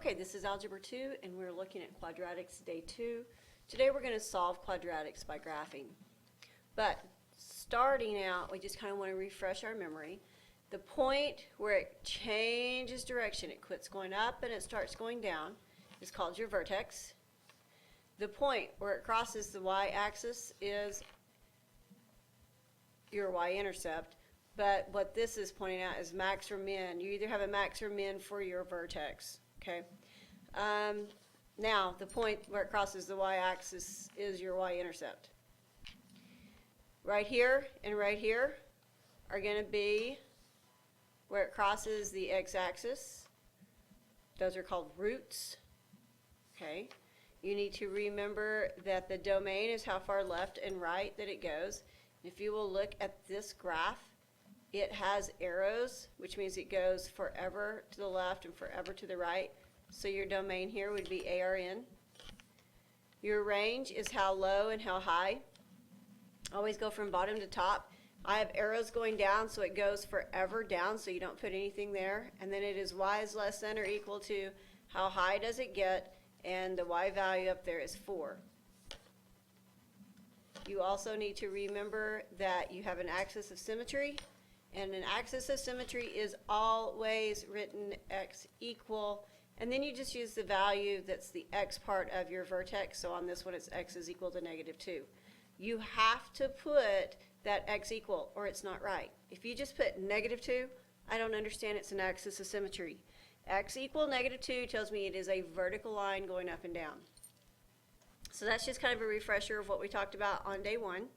Okay, this is Algebra 2, and we're looking at Quadratics Day 2. Today we're going to solve quadratics by graphing. But starting out, we just kind of want to refresh our memory. The point where it changes direction, it quits going up and it starts going down, is called your vertex. The point where it crosses the y-axis is your y-intercept. But what this is pointing out is max or min. You either have a max or min for your vertex. Okay. Now, the point where it crosses the y-axis is your y-intercept. Right here and right here are going to be where it crosses the x-axis. Those are called roots. Okay. You need to remember that the domain is how far left and right that it goes. If you will look at this graph, it has arrows, which means it goes forever to the left and forever to the right. So your domain here would be ARN. Your range is how low and how high. Always go from bottom to top. I have arrows going down, so it goes forever down, so you don't put anything there. And then it is y is less than or equal to how high does it get, and the y value up there is 4. You also need to remember that you have an axis of symmetry. And an axis of symmetry is always written x equal, and then you just use the value that's the x part of your vertex. So on this one, it's x is equal to -2. You have to put that x equal, or it's not right. If you just put -2, I don't understand it's an axis of symmetry. X equal -2 tells me it is a vertical line going up and down. So that's just kind of a refresher of what we talked about on day 1.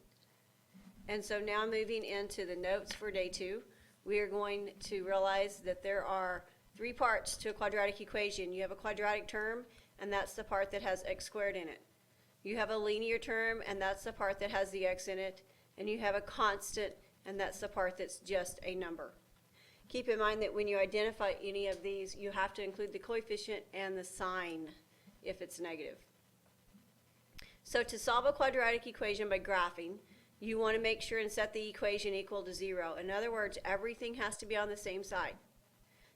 And so now moving into the notes for day 2, we are going to realize that there are 3 parts to a quadratic equation. You have a quadratic term, and that's the part that has x squared in it. You have a linear term, and that's the part that has the x in it. And you have a constant, and that's the part that's just a number. Keep in mind that when you identify any of these, you have to include the coefficient and the sign if it's negative. So to solve a quadratic equation by graphing, you want to make sure and set the equation equal to 0. In other words, everything has to be on the same side.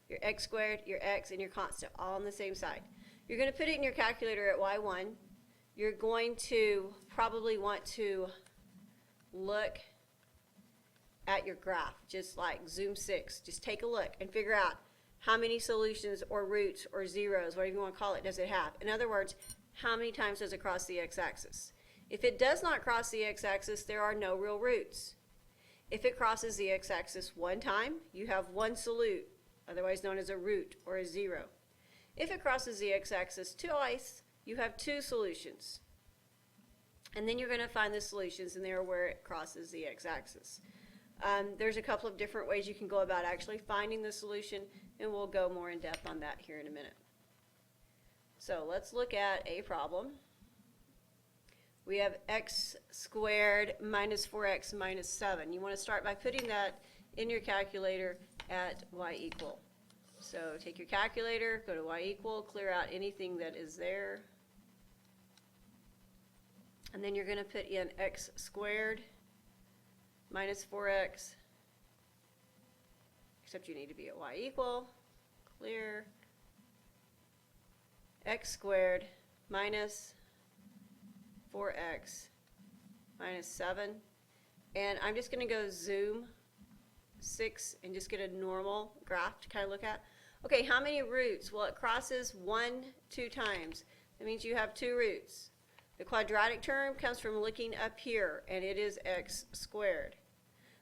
Your x squared, your x, and your constant, all on the same side. You're going to put it in your calculator at y1. You're going to probably want to look at your graph, just like Zoom 6. Just take a look and figure out how many solutions or roots or zeros, whatever you want to call it, does it have. In other words, how many times does it cross the x-axis? If it does not cross the x-axis, there are no real roots. If it crosses the x-axis one time, you have one solute, otherwise known as a root or a 0. If it crosses the x-axis twice, you have 2 solutions. And then you're going to find the solutions, and they're where it crosses the x-axis. There's a couple of different ways you can go about actually finding the solution, and we'll go more in depth on that here in a minute. So let's look at a problem. We have x squared minus 4x minus 7. You want to start by putting that in your calculator at y equal. So take your calculator, go to y equal, clear out anything that is there. And then you're going to put in x squared minus 4x, except you need to be at y equal, clear, x squared minus 4x minus 7, and I'm just going to go Zoom 6 and just get a normal graph to kind of look at. Okay, how many roots? Well, it crosses 2 times. That means you have 2 roots. The quadratic term comes from looking up here, and it is x squared.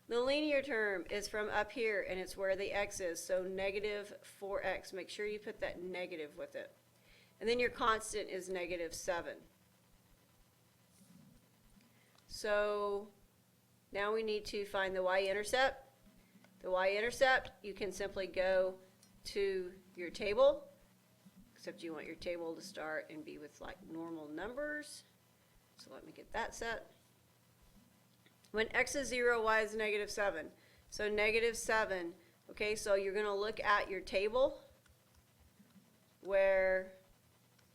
The linear term is from up here, and it's where the x is, so -4x. Make sure you put that negative with it. And then your constant is -7. So now we need to find the y-intercept. The y-intercept, you can simply go to your table, except you want your table to start and be with like normal numbers. So let me get that set. When x is 0, y is -7. So -7. Okay, so you're going to look at your table where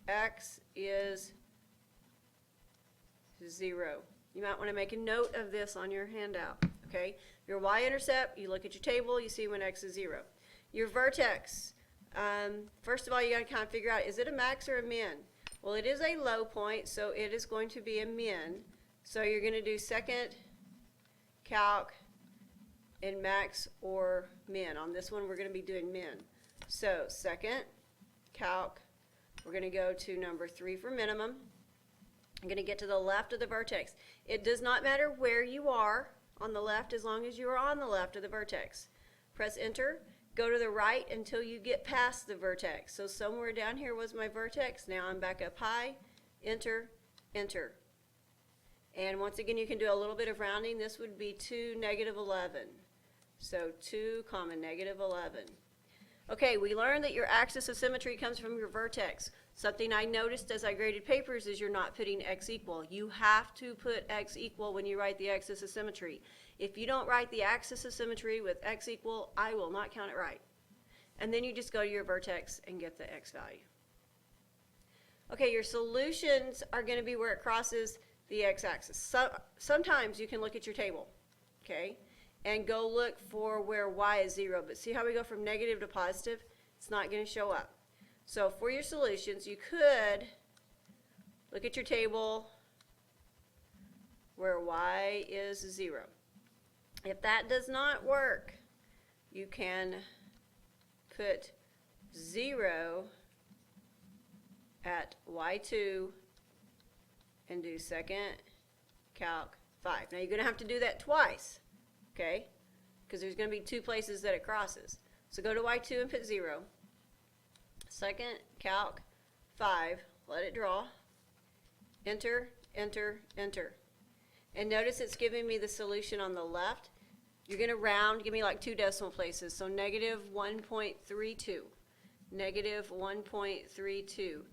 x is 0. You might want to make a note of this on your handout. Okay, your y-intercept, you look at your table, you see when x is 0. Your vertex, First of all, you got to kind of figure out, is it a max or a min? Well, it is a low point, so it is going to be a min. So you're going to do second calc in max or min. On this one, we're going to be doing min. So second calc, we're going to go to number 3 for minimum. I'm going to get to the left of the vertex. It does not matter where you are on the left as long as you are on the left of the vertex. Press enter. Go to the right until you get past the vertex. So somewhere down here was my vertex. Now I'm back up high. Enter, enter. And once again, you can do a little bit of rounding. This would be 2, -11. So 2, -11. Okay, we learned that your axis of symmetry comes from your vertex. Something I noticed as I graded papers is you're not putting x equal. You have to put x equal when you write the axis of symmetry. If you don't write the axis of symmetry with x equal, I will not count it right. And then you just go to your vertex and get the x value. Okay, your solutions are going to be where it crosses the x-axis. Sometimes you can look at your table, okay, and go look for where y is 0. But see how we go from negative to positive? It's not going to show up. So for your solutions, you could look at your table where y is 0. If that does not work, you can put 0 at y2 and do second calc 5. Now you're going to have to do that twice, okay, because there's going to be 2 places that it crosses. So go to y2 and put 0. Second calc 5, let it draw. Enter, enter, enter. And notice it's giving me the solution on the left. You're going to round, give me like 2 decimal places. So -1.32. -1.32.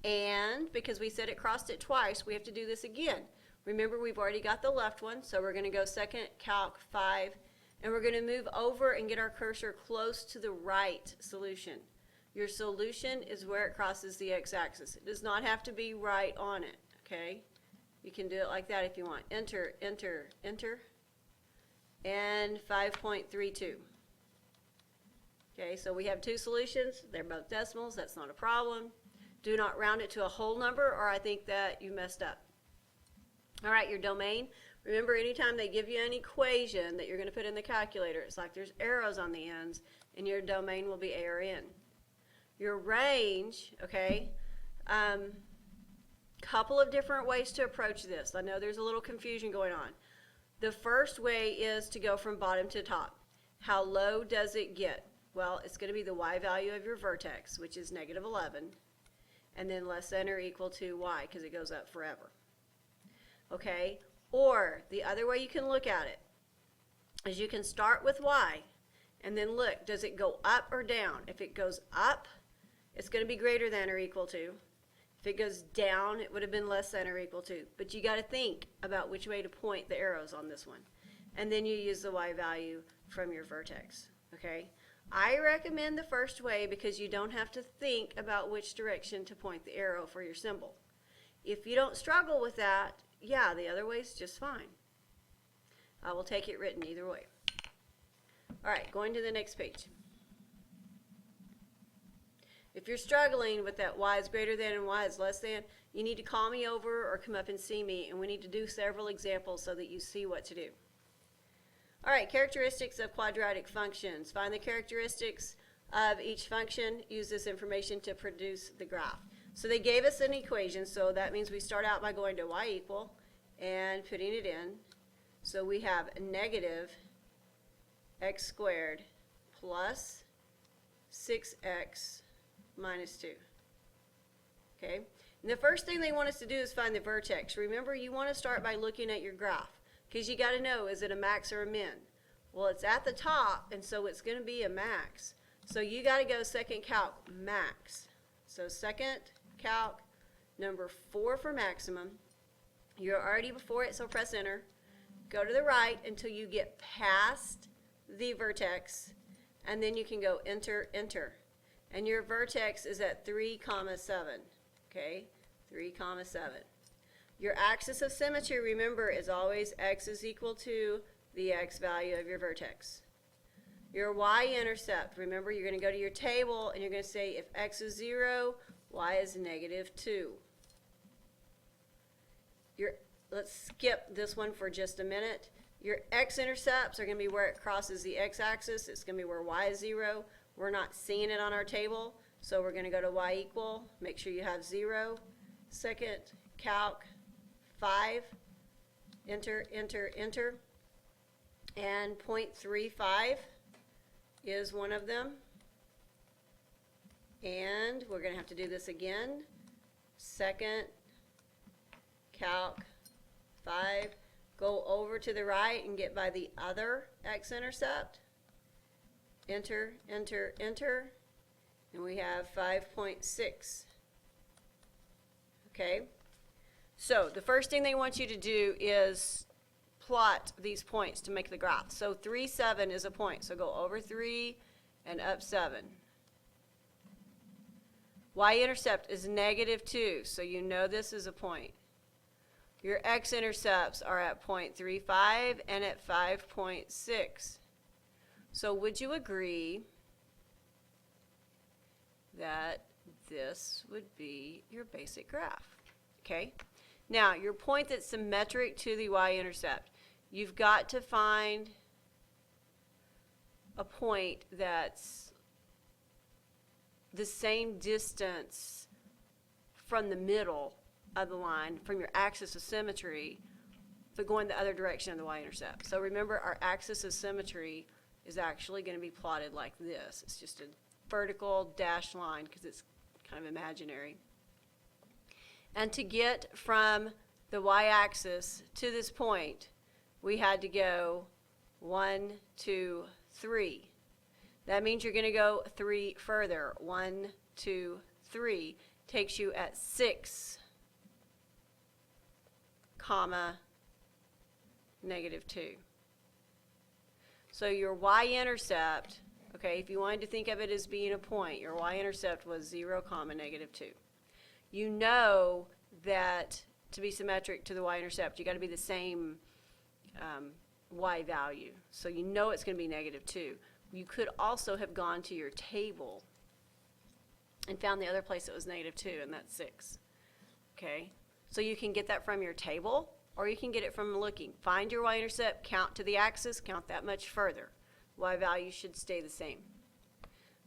And because we said it crossed it twice, we have to do this again. Remember, we've already got the left one, so we're going to go second calc 5. And we're going to move over and get our cursor close to the right solution. Your solution is where it crosses the x-axis. It does not have to be right on it, okay? You can do it like that if you want. Enter, enter, enter, and 5.32. Okay, so we have 2 solutions. They're both decimals. That's not a problem. Do not round it to a whole number, or I think that you messed up. All right, your domain. Remember, anytime they give you an equation that you're going to put in the calculator, it's like there's arrows on the ends, and your domain will be A or N. Your range, okay, couple of different ways to approach this. I know there's a little confusion going on. The first way is to go from bottom to top. How low does it get? Well, it's going to be the y value of your vertex, which is -11, and then less than or equal to y, because it goes up forever. Okay, or the other way you can look at it is you can start with y, and then look, does it go up or down? If it goes up, it's going to be greater than or equal to. If it goes down, it would have been less than or equal to. But you got to think about which way to point the arrows on this one. And then you use the y value from your vertex, okay? I recommend the first way because you don't have to think about which direction to point the arrow for your symbol. If you don't struggle with that, yeah, the other way is just fine. I will take it written either way. All right, going to the next page. If you're struggling with that y is greater than and y is less than, you need to call me over or come up and see me, and we need to do several examples so that you see what to do. All right, characteristics of quadratic functions. Find the characteristics of each function. Use this information to produce the graph. So they gave us an equation, so that means we start out by going to y equal and putting it in. So we have negative x squared plus 6x minus 2. Okay, and the first thing they want us to do is find the vertex. Remember, you want to start by looking at your graph because you got to know, is it a max or a min? Well, it's at the top, and so it's going to be a max. So you got to go second calc max. So second calc number 4 for maximum. You're already before it, so press enter. Go to the right until you get past the vertex, and then you can go enter, enter. And your vertex is at 3, 7. Okay, 3, 7. Your axis of symmetry, remember, is always x is equal to the x value of your vertex. Your y-intercept, remember you're going to go to your table and you're going to say if x is 0, y is -2. Let's skip this one for just a minute. Your x-intercepts are going to be where it crosses the x-axis. It's going to be where y is 0. We're not seeing it on our table, so we're going to go to y equal. Make sure you have 0. Second, calc, 5. Enter, enter, enter. And 0.35 is one of them. And we're going to have to do this again. Second, calc, 5. Go over to the right and get by the other x-intercept. Enter, enter, enter. And we have 5.6. Okay? So the first thing they want you to do is plot these points to make the graph. So 3, 7 is a point. So go over 3 and up 7. Y-intercept is -2, so you know this is a point. Your x-intercepts are at 0.35 and at 5.6. So would you agree that this would be your basic graph? Okay? Now, your point that's symmetric to the y-intercept, you've got to find a point that's the same distance from the middle of the line, from your axis of symmetry, but going the other direction of the y-intercept. So remember, our axis of symmetry is actually going to be plotted like this. It's just a vertical dashed line because it's kind of imaginary. And to get from the y-axis to this point, we had to go 1, 2, 3. That means you're going to go 3 further. 1, 2, 3 takes you at 6, comma, -2. So your y-intercept, okay, if you wanted to think of it as being a point, your y-intercept was 0, comma, -2. You know that to be symmetric to the y-intercept, you got to be the same y value. So you know it's going to be -2. You could also have gone to your table and found the other place that was -2, and that's 6. Okay? So you can get that from your table, or you can get it from looking. Find your y-intercept, count to the axis, count that much further. Y value should stay the same.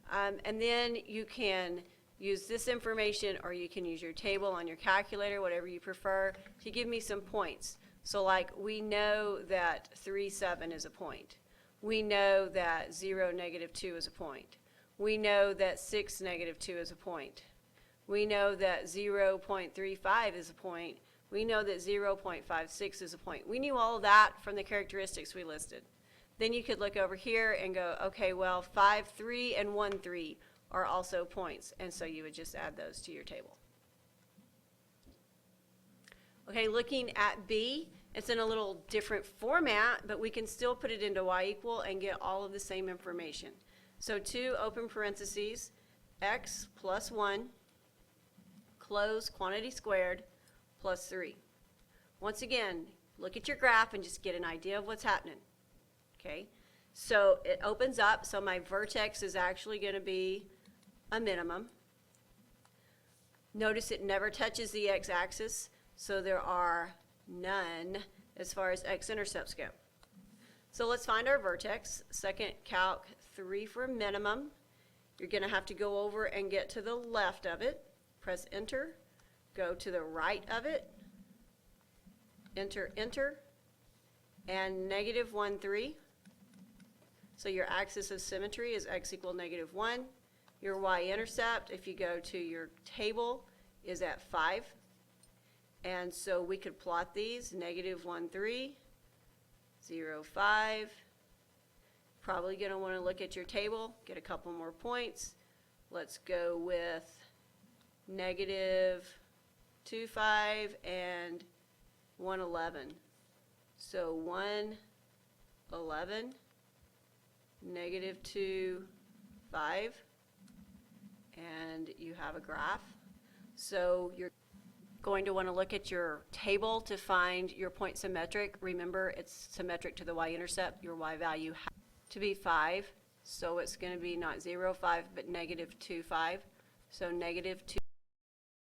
And then you can use this information, or you can use your table on your calculator, whatever you prefer, to give me some points. So like, we know that 3, 7 is a point. We know that 0, -2 is a point. We know that 6, -2 is a point. We know that 0.35 is a point. We know that 0.56 is a point. We knew all of that from the characteristics we listed. Then you could look over here and go, okay, well, 5, 3, and 1, 3 are also points. And so you would just add those to your table. Okay, looking at B, it's in a little different format, but we can still put it into y equal and get all of the same information. So 2 open parentheses, x plus 1, close quantity squared, plus 3. Once again, look at your graph and just get an idea of what's happening. Okay, so it opens up, so my vertex is actually going to be a minimum. Notice it never touches the x-axis, so there are none as far as x-intercepts go. So let's find our vertex. Second, calc 3 for minimum. You're going to have to go over and get to the left of it. Press enter. Go to the right of it. Enter, enter. And -1, 3. So your axis of symmetry is x equal -1. Your y-intercept, if you go to your table, is at 5. And so we could plot these, -1, 3, 0, 5. Probably going to want to look at your table, get a couple more points. Let's go with -2, 5 and 1, 11. So 1, 11, -2, 5, and you have a graph. So you're going to want to look at your table to find your point symmetric. Remember, it's symmetric to the y-intercept. Your y value has to be 5, So it's going to be not 0, 5, but negative 2, 5. So negative 2